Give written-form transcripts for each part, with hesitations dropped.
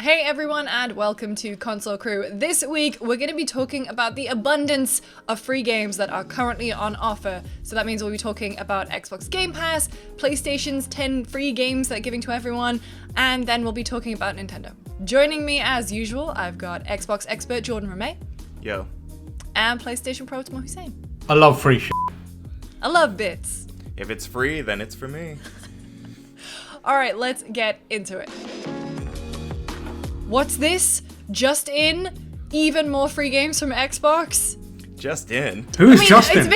Hey everyone and welcome to Console Crew. This week we're going to be talking about the abundance of free games that are currently on offer. So that means we'll be talking about Xbox Game Pass, PlayStation's 10 free games they're giving to everyone, and then we'll be talking about Nintendo. Joining me as usual, I've got Xbox expert Jordan Ramey. Yo. And PlayStation Pro Timo Hussein. I love free shit. I love bits. If it's free, then it's for me. Alright, let's get into it. What's this? Just in? Even more free games from Xbox? Just in. Who's Justin?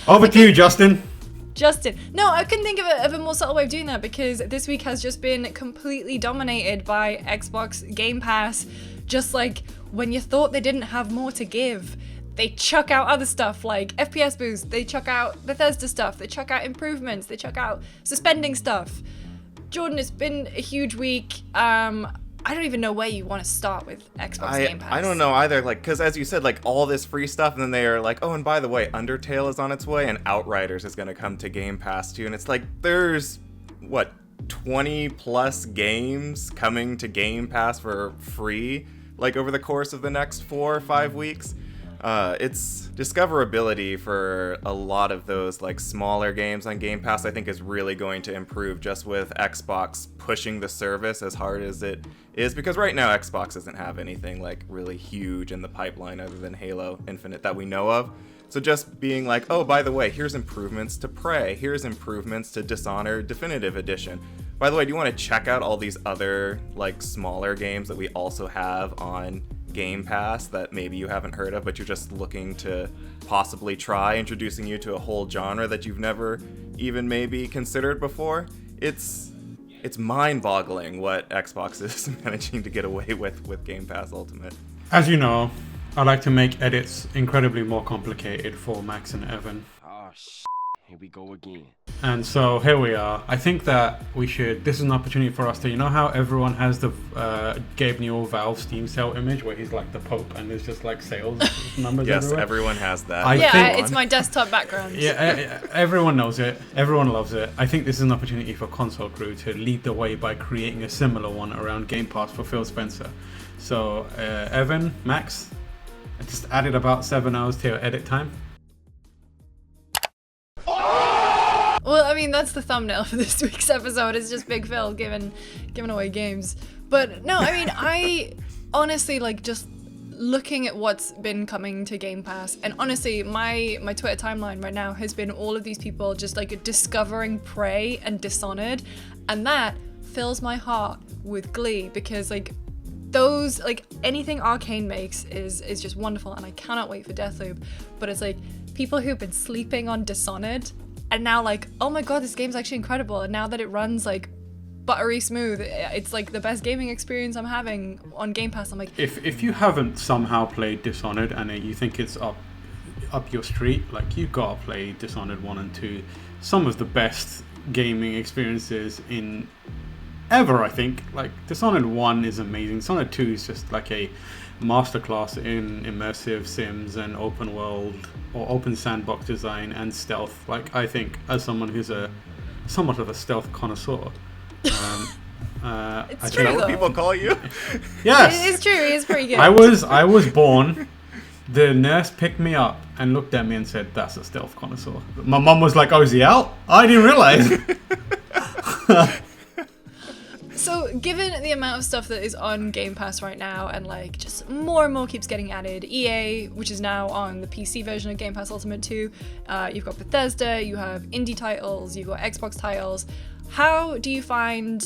Over to you, Justin. Justin. No, I couldn't think of a more subtle way of doing that because this week has just been completely dominated by Xbox Game Pass. Just like when you thought they didn't have more to give, they chuck out other stuff like FPS boost, they chuck out Bethesda stuff, they chuck out improvements, they chuck out suspending stuff. Jordan, it's been a huge week. I don't even know where you want to start with Xbox Game Pass. I don't know either, because as you said, all this free stuff, and then they are like, oh, and by the way, Undertale is on its way, and Outriders is going to come to Game Pass too, and it's like, there's, 20 plus games coming to Game Pass for free, over the course of the next 4 or 5 weeks. It's discoverability for a lot of those smaller games on Game Pass, I think, is really going to improve just with Xbox pushing the service as hard as it is, because right now Xbox doesn't have anything really huge in the pipeline other than Halo Infinite that we know of. So just being like, oh, by the way, here's improvements to Prey, here's improvements to Dishonored Definitive Edition. By the way, do you want to check out all these other smaller games that we also have on Game Pass that maybe you haven't heard of, but you're just looking to possibly try, introducing you to a whole genre that you've never even maybe considered before? It's mind-boggling what Xbox is managing to get away with Game Pass Ultimate. As you know, I like to make edits incredibly more complicated for Max and Evan. Oh, here we go again. And so here we are. I think that this is an opportunity for us to, you know how everyone has the Gabe Newell Valve Steam sale image where he's like the Pope and there's just sales numbers Yes, everywhere? everyone has that. It's my desktop background. Yeah, everyone knows it. Everyone loves it. I think this is an opportunity for Console Crew to lead the way by creating a similar one around Game Pass for Phil Spencer. So, Evan, Max, I just added about 7 hours to your edit time. Well, I mean, that's the thumbnail for this week's episode. It's just Big Phil giving away games. But no, I mean, I honestly just looking at what's been coming to Game Pass, and honestly, my Twitter timeline right now has been all of these people just discovering Prey and Dishonored, and that fills my heart with glee because those anything Arcane makes is just wonderful, and I cannot wait for Deathloop. But it's people who've been sleeping on Dishonored. And now oh my god, this game's actually incredible. And now that it runs buttery smooth, it's the best gaming experience I'm having on Game Pass. I'm if you haven't somehow played Dishonored and you think it's up your street, you gotta play Dishonored 1 and 2. Some of the best gaming experiences in ever, I think. Dishonored 1 is amazing. Dishonored 2 is just a masterclass in immersive sims and open world or open sandbox design and stealth. I think as someone who's somewhat of a stealth connoisseur, it's Is that what people call you? Yes, it is true. It is pretty good. I was born. The nurse picked me up and looked at me and said, "That's a stealth connoisseur." My mum was like, "Oh, is he out?" I didn't realize. So, given the amount of stuff that is on Game Pass right now, and just more and more keeps getting added, EA, which is now on the PC version of Game Pass Ultimate 2, you've got Bethesda, you have indie titles, you've got Xbox titles. How do you find,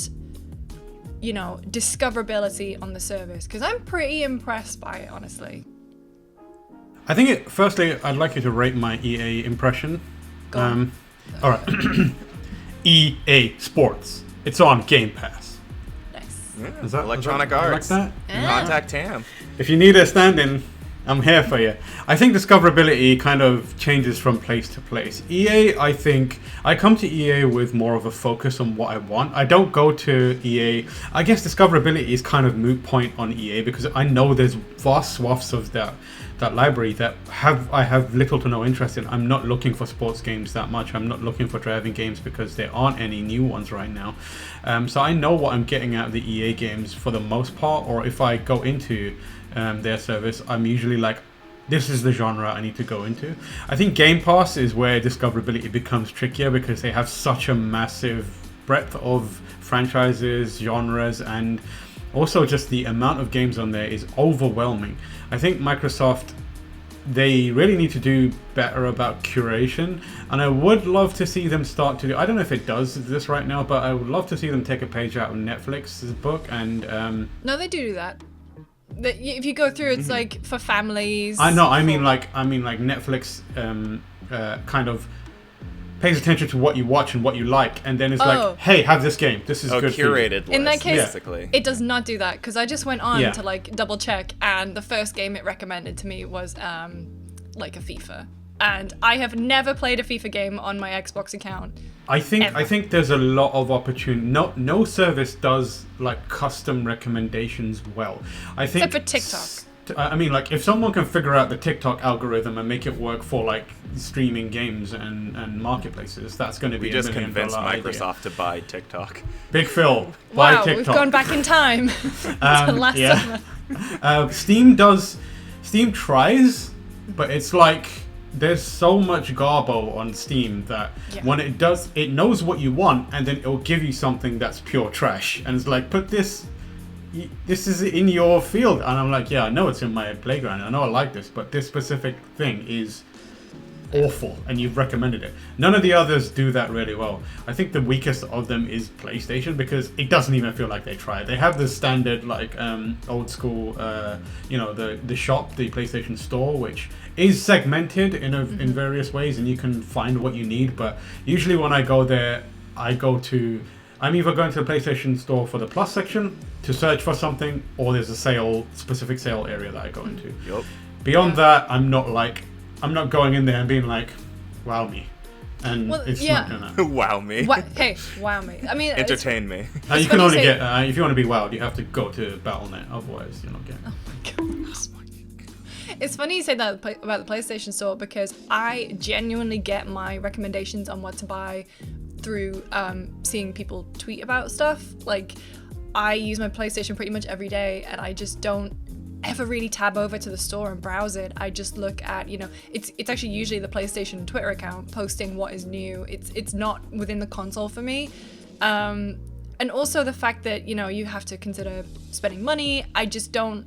discoverability on the service? Because I'm pretty impressed by it, honestly. I think firstly, I'd like you to rate my EA impression. Go on. All right, EA Sports. It's on Game Pass. Yeah, Is that Electronic Arts. Arts. Like that? Yeah. Contact Tam. If you need a stand-in, I'm here for you. I think discoverability kind of changes from place to place. EA, I think, I come to EA with more of a focus on what I want. I don't go to EA. I guess discoverability is kind of moot point on EA because I know there's vast swaths of that library that I have little to no interest in. I'm not looking for sports games that much. I'm not looking for driving games because there aren't any new ones right now. So I know what I'm getting out of the EA games for the most part, or if I go into their service, I'm usually like, this is the genre I need to go into. I think Game Pass is where discoverability becomes trickier because they have such a massive breadth of franchises, genres, and also just the amount of games on there is overwhelming. I think Microsoft, they really need to do better about curation, and I would love to see them start to do, I don't know if it does this right now, but I would love to see them take a page out of Netflix's book and No, they do that. If you go through, it's like for families. I know. I mean, like Netflix kind of pays attention to what you watch and what you like, and then it's like, hey, have this game. This is good. Curated for list, you. In that case, basically. it does not do that because I just went on Yeah. to like double check, and the first game it recommended to me was like a FIFA, and I have never played a FIFA game on my Xbox account. I think there's a lot of opportunity. No service does like custom recommendations well. I think Except for TikTok. I mean, like if someone can figure out the TikTok algorithm and make it work for like streaming games and marketplaces, that's going to be We just $1 million convinced idea. Microsoft to buy TikTok. Big Phil, buy Wow, TikTok. we've gone back in time to last summer. Steam tries, but it's like there's so much garbo on Steam that when it does, it knows what you want, and then it'll give you something that's pure trash, and it's like, put this is in your field, and I'm like, yeah, I know it's in my playground, I know I like this, but this specific thing is awful, and you've recommended it. None of the others do that really well. I think the weakest of them is PlayStation because it doesn't even feel like they tried. They have the standard like old school, the shop, the PlayStation Store, which is segmented in various ways, and you can find what you need. But usually when I go there, I'm either going to the PlayStation Store for the Plus section to search for something, or there's a specific sale area that I go into. Yep. Beyond that, I'm not going in there and being like, wow me. And it's not gonna. Wow me. Hey, wow me. I mean, Entertain me. You can only get, if you want to be wowed, you have to go to Battle.net, otherwise you're not getting it. oh my god. It's funny you say that about the PlayStation Store because I genuinely get my recommendations on what to buy through seeing people tweet about stuff. Like, I use my PlayStation pretty much every day, and I just don't ever really tab over to the store and browse it. I just look at, it's actually usually the PlayStation Twitter account posting what is new. It's not within the console for me. And also the fact that, you have to consider spending money. I just don't.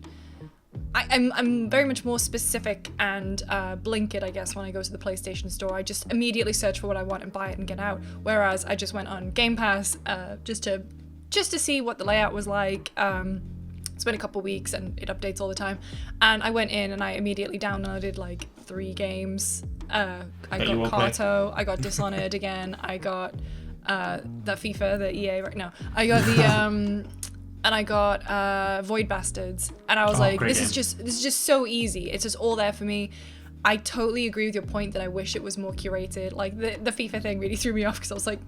I'm very much more specific and blanket, I guess, when I go to the PlayStation Store. I just immediately search for what I want and buy it and get out. Whereas I just went on Game Pass just to see what the layout was like. It's been a couple weeks and it updates all the time. And I went in and I immediately downloaded like 3 games. I got Carto, I got Dishonored again, I got that FIFA, the EA, right? No, I got the and I got Void Bastards, and I was like, this is just so easy. It's just all there for me. I totally agree with your point that I wish it was more curated. Like the FIFA thing really threw me off because I was like,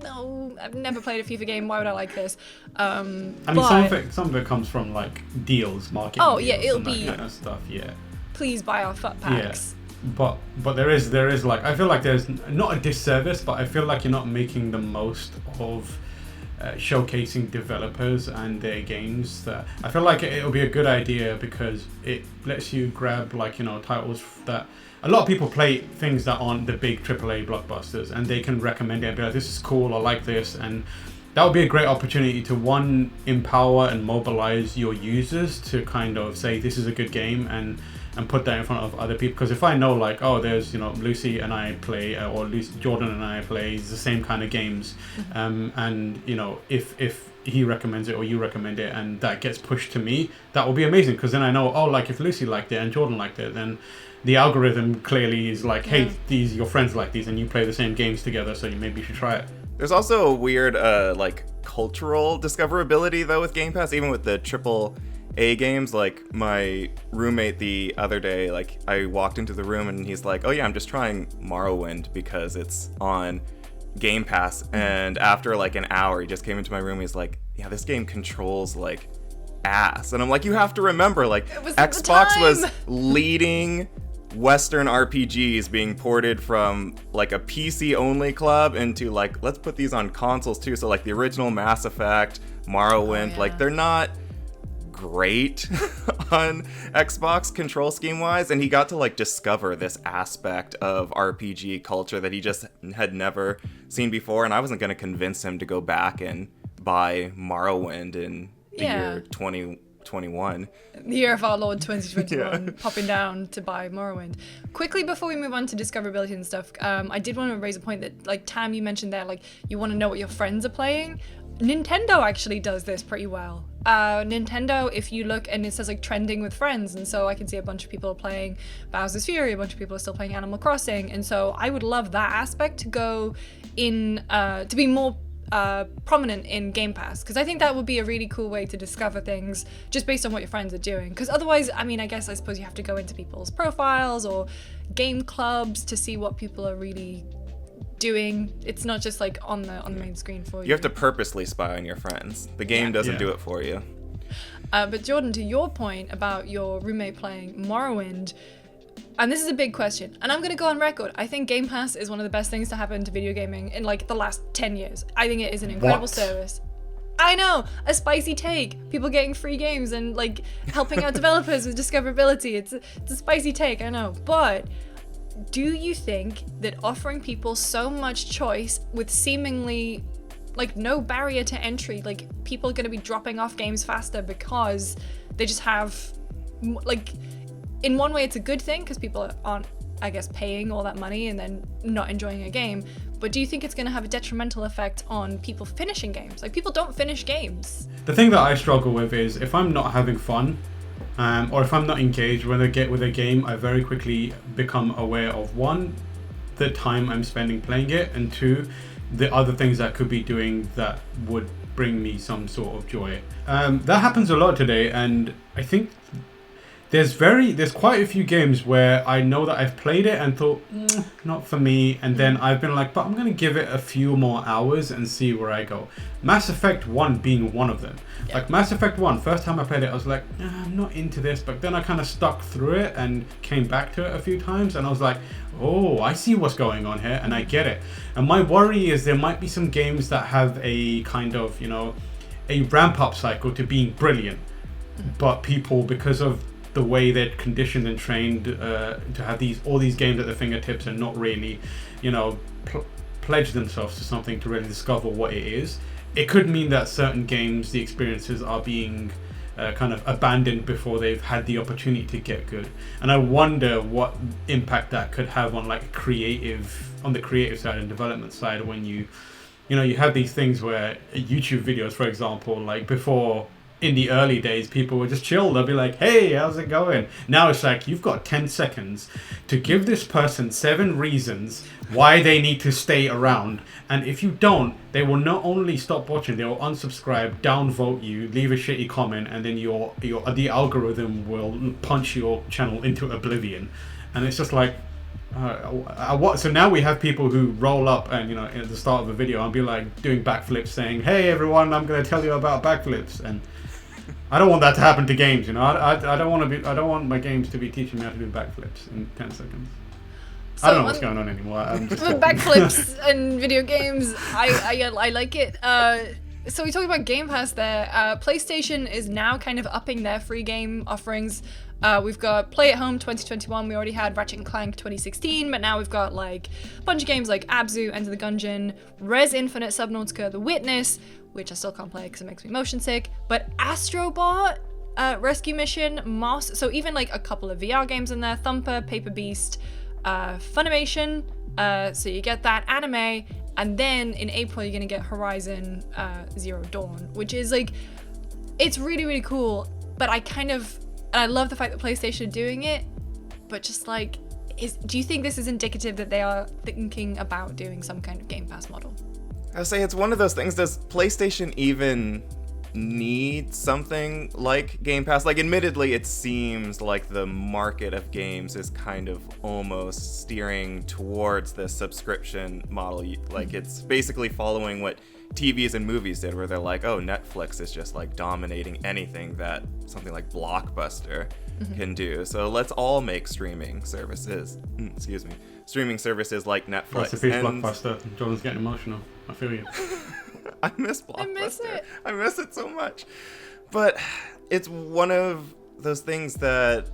no, I've never played a FIFA game. Why would I like this? Some of it comes from like deals, marketing. Oh yeah, deals it'll and that be kind of stuff. Yeah. Please buy our FUT packs. Yeah. But there is like, I feel like there's not a disservice, but I feel like you're not making the most of showcasing developers and their games. That I feel like it'll be a good idea because it lets you grab titles that a lot of people play, things that aren't the big AAA blockbusters, and they can recommend it and be like, this is cool, I like this, and that would be a great opportunity to empower and mobilize your users to kind of say this is a good game and put that in front of other people. Because if I know like, oh, there's Lucy and I play, or Jordan and I play the same kind of games, and if he recommends it or you recommend it and that gets pushed to me, that will be amazing, because then I know, oh, like if Lucy liked it and Jordan liked it, then the algorithm clearly is like, hey, these your friends like these and you play the same games together, so maybe you should try it. There's also a weird cultural discoverability though with Game Pass, even with the AAA games. Like my roommate the other day, like I walked into the room and he's like, oh yeah, I'm just trying Morrowind because it's on Game Pass. And after like an hour, he just came into my room. He's like, yeah, this game controls like ass. And I'm like, you have to remember, like, It was Xbox the was time. leading Western RPGs being ported from like a PC only club into like, let's put these on consoles too. So like the original Mass Effect, Morrowind, yeah. like they're not great on Xbox control scheme wise, and he got to like discover this aspect of RPG culture that he just had never seen before. And I wasn't going to convince him to go back and buy Morrowind in the year 2021. The year of our Lord 2021, popping down to buy Morrowind. Quickly before we move on to discoverability and stuff, I did want to raise a point that, like, Tam, you mentioned there, like, you want to know what your friends are playing. Nintendo actually does this pretty well. Nintendo, if you look, and it says like trending with friends, and so I can see a bunch of people are playing Bowser's Fury, a bunch of people are still playing Animal Crossing, and so I would love that aspect to go in, to be more prominent in Game Pass, because I think that would be a really cool way to discover things just based on what your friends are doing. Because otherwise, I mean, I suppose you have to go into people's profiles or game clubs to see what people are really doing. It's not just like on the main screen for you. You have to purposely spy on your friends. The game doesn't do it for you. But Jordan, to your point about your roommate playing Morrowind, and this is a big question, and I'm going to go on record. I think Game Pass is one of the best things to happen to video gaming in like the last 10 years. I think it is an incredible service. I know, a spicy take. People getting free games and like helping out developers with discoverability. It's a spicy take, I know. But do you think that offering people so much choice with seemingly like no barrier to entry, like people are going to be dropping off games faster because they just have, like, in one way it's a good thing because people aren't, I guess, paying all that money and then not enjoying a game, but do you think it's going to have a detrimental effect on people finishing games? Like, people don't finish games. The thing that I struggle with is if I'm not having fun, or if I'm not engaged when I get with a game, I very quickly become aware of, one, the time I'm spending playing it, and two, the other things I could be doing that would bring me some sort of joy. That happens a lot today, and I think there's quite a few games where I know that I've played it and thought, not for me, and then I've been like, but I'm going to give it a few more hours and see where I go. Mass Effect 1 being one of them. Yeah. Like Mass Effect 1, first time I played it, I was like, I'm not into this, but then I kind of stuck through it and came back to it a few times, and I was like, oh, I see what's going on here, and I get it. And my worry is there might be some games that have a kind of, a ramp-up cycle to being brilliant, but people, because of the way they're conditioned and trained to have all these games at their fingertips and not really, pledge themselves to something to really discover what it is. It could mean that certain games, the experiences are being kind of abandoned before they've had the opportunity to get good. And I wonder what impact that could have on on the creative side and development side when you have these things where YouTube videos, for example, like before, in the early days, people were just chill. They'll be like, hey, how's it going? Now it's like, you've got 10 seconds to give this person 7 reasons why they need to stay around. And if you don't, they will not only stop watching, they will unsubscribe, downvote you, leave a shitty comment, and then the algorithm will punch your channel into oblivion. And it's just like, so now we have people who roll up and at the start of a video and be like doing backflips, saying, hey everyone, I'm going to tell you about backflips. And I don't want that to happen to games, I don't want my games to be teaching me how to do backflips in 10 seconds. So I don't know what's going on anymore. I'm just backflips and video games, I like it. So we talked about Game Pass there. PlayStation is now kind of upping their free game offerings. We've got Play at Home 2021. We already had Ratchet & Clank 2016, but now we've got like a bunch of games like Abzu, Enter the Gungeon, Res Infinite, Subnautica, The Witness, which I still can't play because it makes me motion sick, but Astrobot, Rescue Mission, Moss, so even like a couple of VR games in there, Thumper, Paper Beast, Funimation, so you get that anime, and then in April you're gonna get Horizon Zero Dawn, which is like, it's really, really cool, but and I love the fact that PlayStation are doing it, but just like, do you think this is indicative that they are thinking about doing some kind of Game Pass model? I would say it's one of those things, does PlayStation even need something like Game Pass? Like, admittedly, it seems like the market of games is kind of almost steering towards the subscription model. Like, it's basically following what TVs and movies did, where they're like, oh, Netflix is just like dominating anything that something like Blockbuster can do. So let's all make streaming services. Excuse me. Streaming services like Netflix. Rest in peace, Blockbuster. Jordan's getting emotional. I feel you. I miss Blockbuster. I miss it. I miss it so much. But it's one of those things that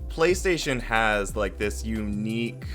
PlayStation has, like, this unique,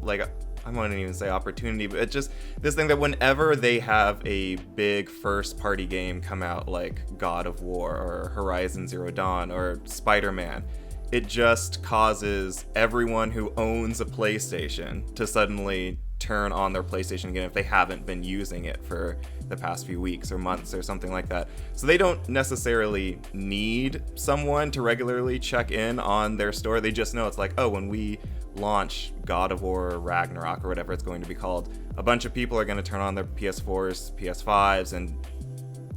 like, I wouldn't even say opportunity, but it's just this thing that whenever they have a big first-party game come out, like God of War or Horizon Zero Dawn or Spider-Man, it just causes everyone who owns a PlayStation to suddenly turn on their PlayStation again if they haven't been using it for the past few weeks or months or something like that. So they don't necessarily need someone to regularly check in on their store. They just know it's like, oh, when we launch God of War or Ragnarok or whatever it's going to be called, a bunch of people are going to turn on their PS4s, PS5s, and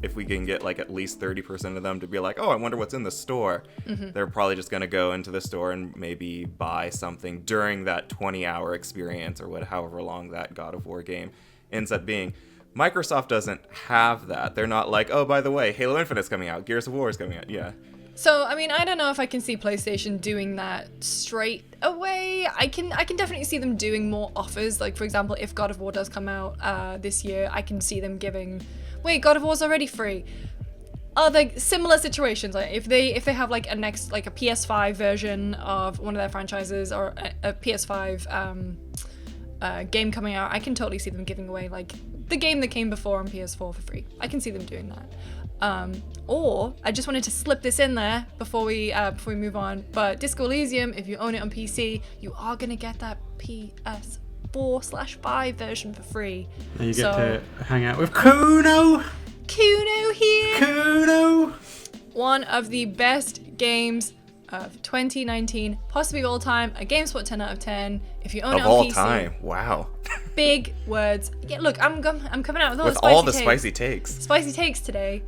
if we can get like at least 30% of them to be like, oh, I wonder what's in the store, they're probably just going to go into the store and maybe buy something during that 20-hour experience or however long that God of War game ends up being. Microsoft doesn't have that. They're not like, oh, by the way, Halo Infinite's coming out, Gears of War is coming out. Yeah. So, I mean, I don't know if I can see PlayStation doing that straight away. I can definitely see them doing more offers. Like, for example, if God of War does come out this year, I can see them giving... Wait, God of War's already free. Are there similar situations? Like, if they have like a PS5 version of one of their franchises or a PS5 game coming out, I can totally see them giving away like the game that came before on PS4 for free. I can see them doing that. Or I just wanted to slip this in there before we move on. But Disco Elysium, if you own it on PC, you are gonna get that PS4/5 version for free. And you get to hang out with Kuno. Kuno here. Kuno. One of the best games of 2019, possibly of all time. A GameSpot 10 out of 10. If you own it on PC. Of all time, wow. Big words. Yeah, look, I'm coming out with all the spicy takes. Spicy takes today.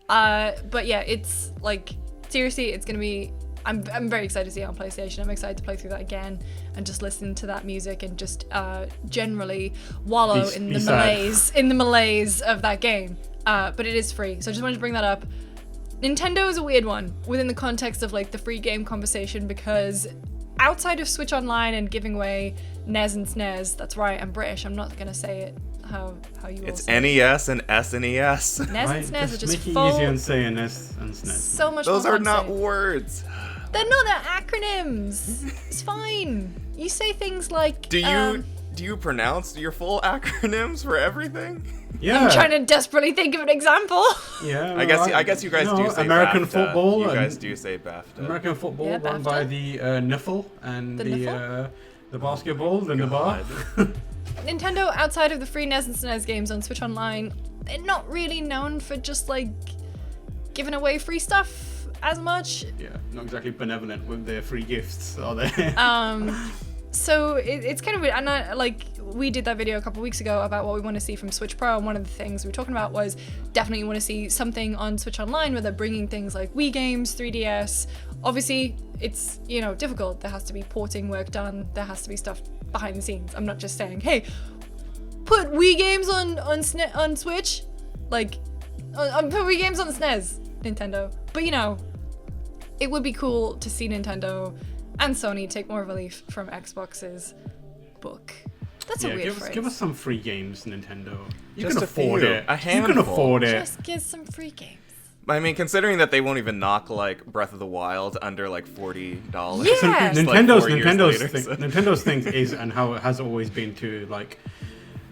But yeah, it's like seriously, it's gonna be. I'm very excited to see it on PlayStation. I'm excited to play through that again and just listen to that music and just generally wallow in the malaise of that game. But it is free, so I just wanted to bring that up. Nintendo is a weird one within the context of like the free game conversation, because outside of Switch Online and giving away NES and SNES, that's right, I'm British. I'm not gonna say it how you all it's say NES and SNES. NES and SNES are just make it full. easier and say NES and SNES. So much Those more are fun to not say. words. They're not, they're acronyms. It's fine. You say things like Do you pronounce your full acronyms for everything? Yeah. I'm trying to desperately think of an example. Yeah. I guess you guys do say American BAFTA. football. You guys do say BAFTA. American football Yeah, run BAFTA. by the Niffle and The the basketball, the Nabar. Nintendo, outside of the free NES and SNES games on Switch Online, they're not really known for just like giving away free stuff as much. Yeah, not exactly benevolent with their free gifts, are they? So it's kind of weird. And we did that video a couple weeks ago about what we want to see from Switch Pro, and one of the things we were talking about was definitely want to see something on Switch Online where they're bringing things like Wii games, 3DS. Obviously, it's difficult. There has to be porting work done. There has to be stuff behind the scenes. I'm not just saying, hey, put Wii games on Switch, like put Wii games on the SNES, Nintendo. But it would be cool to see Nintendo and Sony take more of a leaf from Xbox's book. That's a weird phrase. Give us some free games, Nintendo. You Just can a afford few. it. A You handful. can afford it. Just give some free games. I mean, considering that they won't even knock like Breath of the Wild under like $40. Yeah. So Yes. Nintendo's thing is, and how it has always been, to like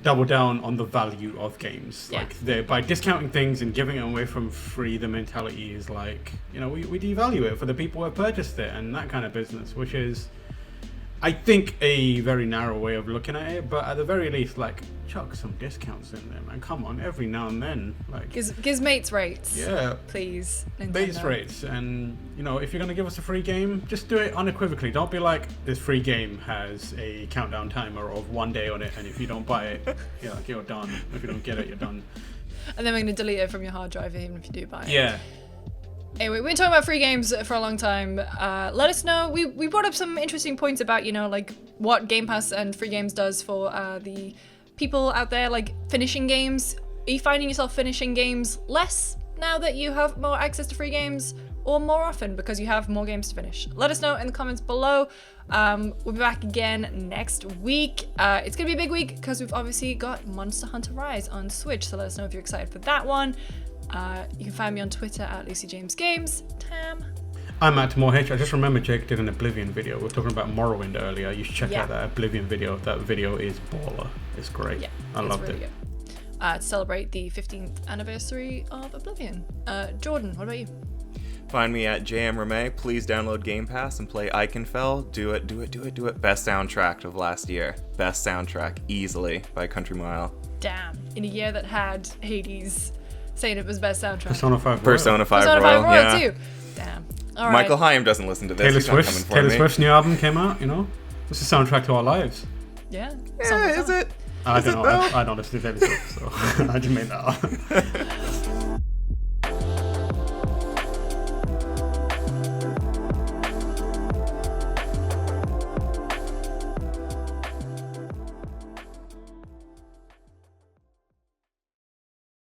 double down on the value of games. Yeah. Like by discounting things and giving it away from free, the mentality is like, we devalue it for the people who have purchased it and that kind of business, which is, I think, a very narrow way of looking at it. But at the very least, like, chuck some discounts in there, man. Come on, every now and then, like, Gives mates rates. yeah. Please, Nintendo. Base rates, and if you're gonna give us a free game, just do it unequivocally. Don't be like, this free game has a countdown timer of 1 day on it, and if you don't buy it, you're done. If you don't get it, you're done. And then we're going to delete it from your hard drive even if you do buy it. Yeah. Anyway, we've been talking about free games for a long time. Let us know. We brought up some interesting points about, like what Game Pass and free games does for the people out there like finishing games? Are you finding yourself finishing games less now that you have more access to free games, or more often because you have more games to finish? Let us know in the comments below. We'll be back again next week. It's gonna be a big week because we've obviously got Monster Hunter Rise on Switch, so let us know if you're excited for that one. You can find me on Twitter at LucyJamesGames. Tam? I'm at MoreH. I just remember Jake did an Oblivion video. We were talking about Morrowind earlier. You should check Yeah. out that Oblivion video. That video is baller. It's great. Yeah, I it's loved really it. good. To celebrate the 15th anniversary of Oblivion. Jordan, what about you? Find me at JMRame. Please download Game Pass and play Eichenfell. Do it, do it, do it, do it. Best soundtrack of last year. Best soundtrack, easily, by a country mile. Damn. In a year that had Hades saying it was best soundtrack. Persona 5 Persona 5 Persona Royal, 5 Royal yeah. too. Damn. All right. Michael Haim doesn't listen to this. He's not coming for Taylor me. Swift's new album came out, you know? It's a soundtrack to our lives. Yeah. Yeah, is it? I Is don't it know. though? I don't listen to Taylor Swift, so I just made that up.